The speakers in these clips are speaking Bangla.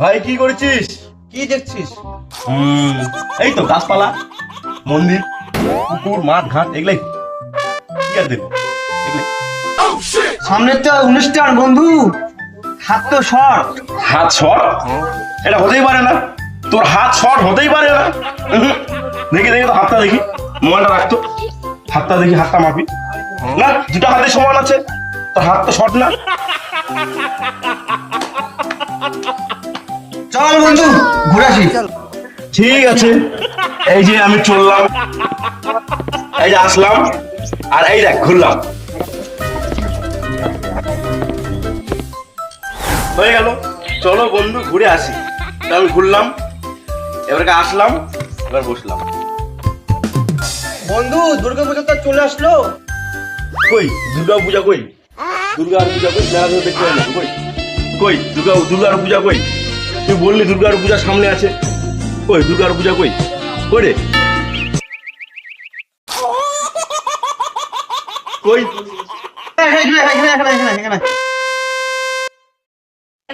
ভাই কি করেছিস? কি দেখছিস? এই তো গাছপালা, মন্দির, পুকুর, মাঠ, ঘাট, এগুলাই। কি আর দেখবো? সামনে তো অনুষ্ঠান বন্ধু, হাত তো শর্ট। হাত শর্ট? এটা হতেই পারে না, তোর হাত শর্ট হতেই পারে না। দেখি দেখি তো হাতটা দেখি, মোবাইলটা রাখতো, হাতটা দেখি, হাতটা মাপি। না, দুটা হাতে সমান আছে, তোর হাত তো শর্ট না। চল বন্ধু ঘুরে আসি। ঠিক আছে, এই যে আমি চললাম, এই যে আসলাম, আর এই দেখ ঘুরলাম, হয়ে গেল। চলো বন্ধু ঘুরে আসি। আমি ঘুরলাম, এবারে আসলাম, এবার বসলাম। বন্ধু দুর্গা পুজো তো চলে আসলো। কই দুর্গা পূজা কই? দুর্গার পূজা কই? মেলা তো দেখতে হয় না। কই কই দুর্গার পূজা কই? তুই বললি দুর্গার পূজা সামনে আছে, কই দুর্গার পূজা কই? কই রে? কই?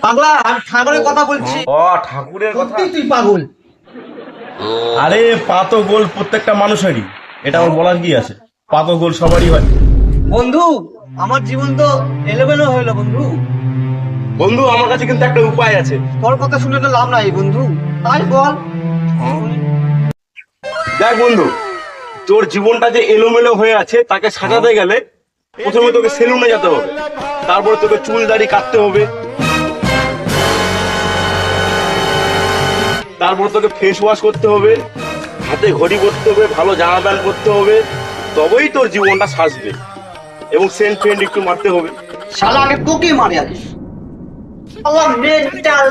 পাগলা, আমি ঠাকুরের কথা বলছি। ও ঠাকুরের কথা। সত্যি তুই পাগল? আরে পাতো গোল প্রত্যেকটা মানুষেরই, এটা আমার বলার কি আছে? পাতো গোল সবারই হয়। বন্ধু আমার জীবন তো এলোমেলো হইলো বন্ধু। বন্ধু আমার কাছে কিন্তু একটা উপায় আছে। তোর কথা শুনে তো লাভ নাই বন্ধু, তাই বল। দেখ বন্ধু, তোর জীবনটা যে এলোমেলো হয়ে আছে তাকে সাজাতে গেলে প্রথমে তোকে সেলুনে যেতে হবে, তারপরে তোকে চুল দাড়ি কাটতে হবে, তারপর তোকে ফেস ওয়াশ করতে হবে, হাতে ঘড়ি পরতে হবে, ভালো জামা প্যান্ট পরতে হবে, তবেই তোর জীবনটা সাজবে। এবং সেন্ট ফ্রেন্ড একটু মারতে হবে। শালা আগে তোকে মারে আগে। শালা মেন্টাল।